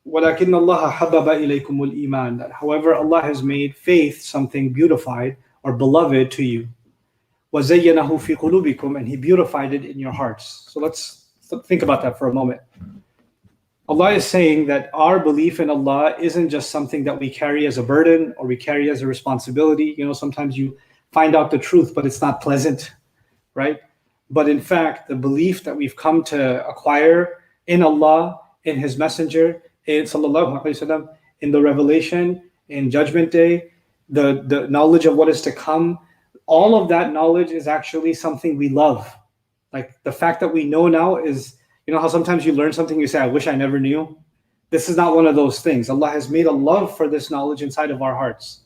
وَلَكِنَّ اللَّهَ حَبَّبَ إِلَيْكُمُ الْإِيمَانَ. However, Allah has made faith something beautified or beloved to you. وَزَيَّنَهُ فِي قُلُوبِكُمْ, and He beautified it in your hearts. So let's think about that for a moment. Allah is saying that our belief in Allah isn't just something that we carry as a burden or we carry as a responsibility. You know, sometimes you find out the truth, but it's not pleasant, right? But in fact, the belief that we've come to acquire in Allah, in His Messenger, in Sallallahu Alaihi Wasallam, in the revelation, in Judgment Day, the knowledge of what is to come, all of that knowledge is actually something we love. Like the fact that we know now is, you know how sometimes you learn something, you say, I wish I never knew? This is not one of those things. Allah has made a love for this knowledge inside of our hearts.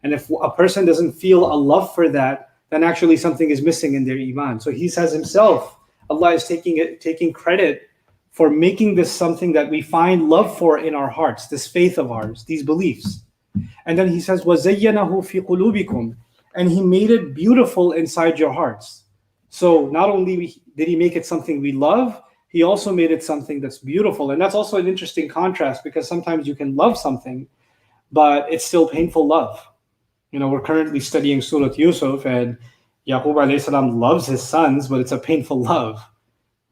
And if a person doesn't feel a love for that, then actually something is missing in their iman. So He says Himself, Allah is taking credit for making this something that we find love for in our hearts, this faith of ours, these beliefs. And then He says, وَزَيَّنَهُ فِي قُلُوبِكُمْ, and He made it beautiful inside your hearts. So not only did He make it something we love, He also made it something that's beautiful. And that's also an interesting contrast, because sometimes you can love something, but it's still painful love. You know, we're currently studying Surah Yusuf, and Yaqub alayhi salam loves his sons, but it's a painful love,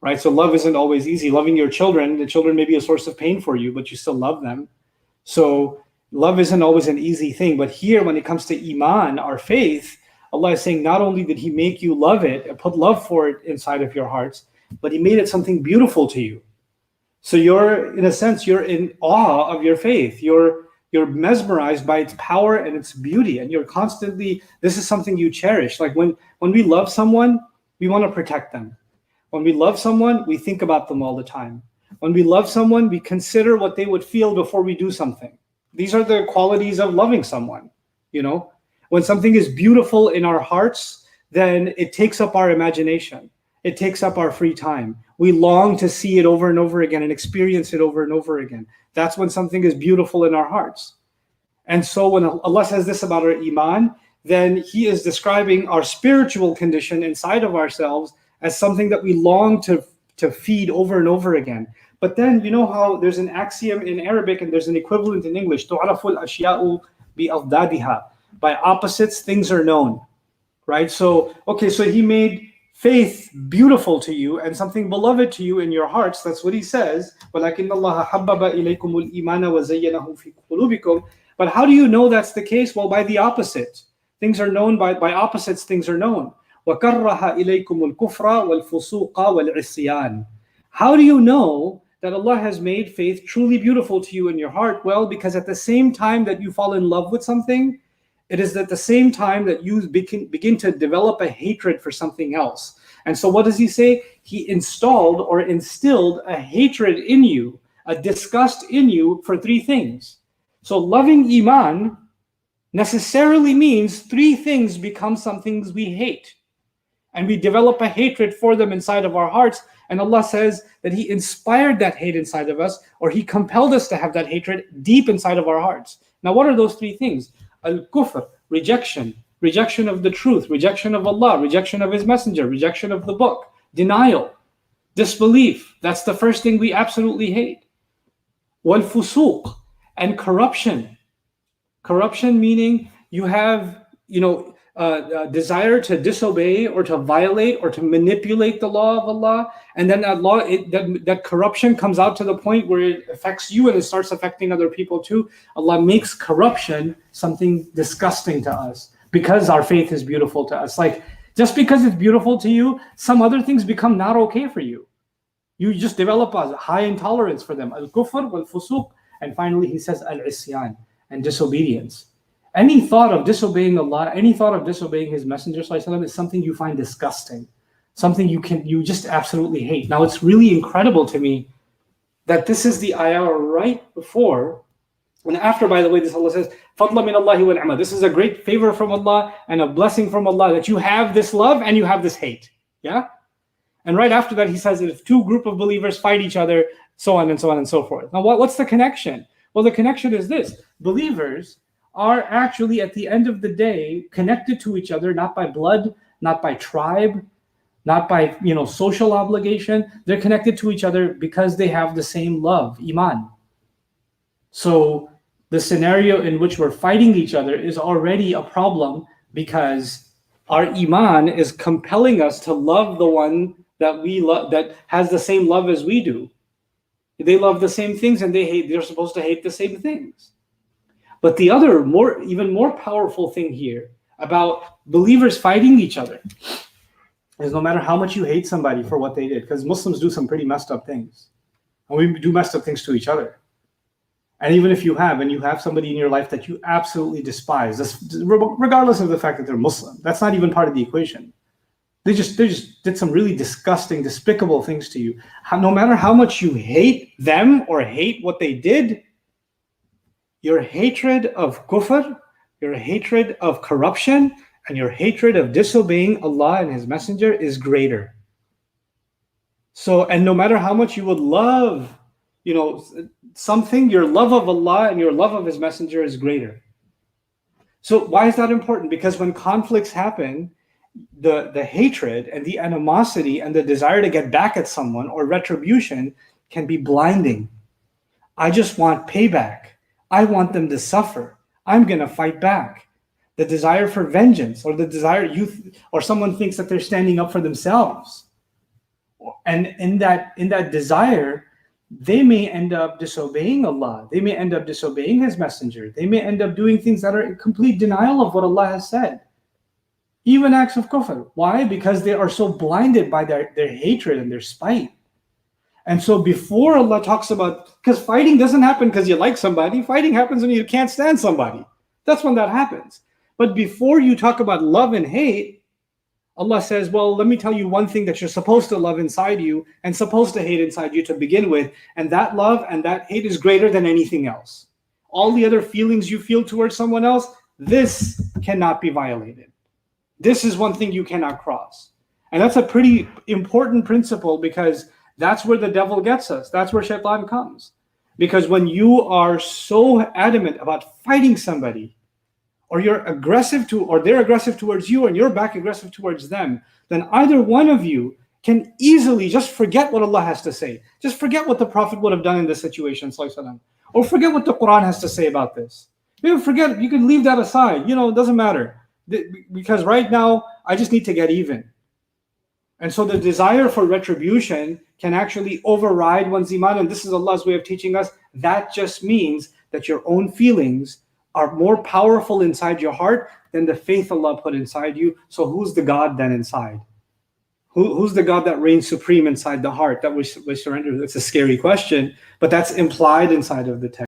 right? So love isn't always easy. Loving your children, the children may be a source of pain for you, but you still love them. So love isn't always an easy thing. But here, when it comes to iman, our faith, Allah is saying not only did He make you love it and put love for it inside of your hearts, but He made it something beautiful to you. So you're, in a sense, you're in awe of your faith. You're mesmerized by its power and its beauty, and you're constantly, this is something you cherish. Like when we love someone, we want to protect them. When we love someone, we think about them all the time. When we love someone, we consider what they would feel before we do something. These are the qualities of loving someone. You know, when something is beautiful in our hearts, then it takes up our imagination. It takes up our free time. We long to see it over and over again and experience it over and over again. That's when something is beautiful in our hearts. And so when Allah says this about our iman, then He is describing our spiritual condition inside of ourselves as something that we long to feed over and over again. But then, you know how there's an axiom in Arabic and there's an equivalent in English, تُعْرَفُ الْأَشْيَاءُ بِأَضْدَادِهَا. By opposites, things are known, right? So, okay, so He made faith beautiful to you and something beloved to you in your hearts. That's what He says. وَلَكِنَّ اللَّهَ حَبَّبَ إِلَيْكُمُ الْإِيمَانَ وَزَيَّنَهُ فِي قُلُوبِكُمْ. But how do you know that's the case? Well, by the opposite. Things are known by opposites, things are known. وَكَرَّهَ إِلَيْكُمُ الْكُفْرَ وَالْفُسُوقَ وَالْعِصْيَانَ. How do you know that Allah has made faith truly beautiful to you in your heart? Well, because at the same time that you fall in love with something, it is at the same time that you begin to develop a hatred for something else. And so what does He say? He installed or instilled a hatred in you, a disgust in you for three things. So loving iman necessarily means three things become some things we hate. And we develop a hatred for them inside of our hearts. And Allah says that He inspired that hate inside of us, or He compelled us to have that hatred deep inside of our hearts. Now, what are those three things? Al-kufr, rejection of the truth, rejection of Allah, rejection of His Messenger, rejection of the book, denial, disbelief. That's the first thing we absolutely hate. Wal-fusuq, and corruption. Corruption meaning you have, desire to disobey or to violate or to manipulate the law of Allah, and then that corruption comes out to the point where it affects you and it starts affecting other people too. Allah makes corruption something disgusting to us because our faith is beautiful to us. Like, just because it's beautiful to you, some other things become not okay for you. You just develop a high intolerance for them. Al-kufr wal-fusuq. And finally, He says al-isyan, and disobedience. Any thought of disobeying Allah, any thought of disobeying His Messenger ﷺ is something you find disgusting, something you just absolutely hate. Now, it's really incredible to me that this is the ayah right before, and after, by the way, this Allah says, فَضْلًا مِنَ اللَّهِ وَالنِّعْمَةِ. This is a great favor from Allah and a blessing from Allah that you have this love and you have this hate. Yeah? And right after that, He says that if two group of believers fight each other, so on and so on and so forth. Now, what's the connection? Well, the connection is this. Believers are actually, at the end of the day, connected to each other, not by blood, not by tribe, not by social obligation. They're connected to each other because they have the same love, iman. So the scenario in which we're fighting each other is already a problem, because our iman is compelling us to love the one that we love, that has the same love as we do. They love the same things, and they're supposed to hate the same things. But the other even more powerful thing here about believers fighting each other is no matter how much you hate somebody for what they did, because Muslims do some pretty messed up things, and we do messed up things to each other. And even if you have somebody in your life that you absolutely despise, regardless of the fact that they're Muslim, that's not even part of the equation. They just did some really disgusting, despicable things to you. No matter how much you hate them or hate what they did, your hatred of kufr, your hatred of corruption, and your hatred of disobeying Allah and His Messenger is greater. So, and no matter how much you would love, something, your love of Allah and your love of His Messenger is greater. So why is that important? Because when conflicts happen, the hatred and the animosity and the desire to get back at someone or retribution can be blinding. I just want payback. I want them to suffer. I'm going to fight back. The desire for vengeance, or the desire or someone thinks that they're standing up for themselves. And in that desire, they may end up disobeying Allah. They may end up disobeying His Messenger. They may end up doing things that are in complete denial of what Allah has said. Even acts of kufr. Why? Because they are so blinded by their hatred and their spite. And so before Allah talks about, because fighting doesn't happen because you like somebody. Fighting happens when you can't stand somebody. That's when that happens. But before you talk about love and hate, Allah says, well, let me tell you one thing that you're supposed to love inside you and supposed to hate inside you to begin with. And that love and that hate is greater than anything else. All the other feelings you feel towards someone else, this cannot be violated. This is one thing you cannot cross. And that's a pretty important principle, because that's where the devil gets us. That's where shaitan comes. Because when you are so adamant about fighting somebody, or you're aggressive or they're aggressive towards you and you're back aggressive towards them, then either one of you can easily just forget what Allah has to say. Just forget what the Prophet would have done in this situation, or forget what the Quran has to say about this. You can leave that aside. It doesn't matter. Because right now, I just need to get even. And so the desire for retribution can actually override one's iman. And this is Allah's way of teaching us. That just means that your own feelings are more powerful inside your heart than the faith Allah put inside you. So who's the God then inside? Who's the God that reigns supreme inside the heart that we surrender? That's a scary question, but that's implied inside of the text.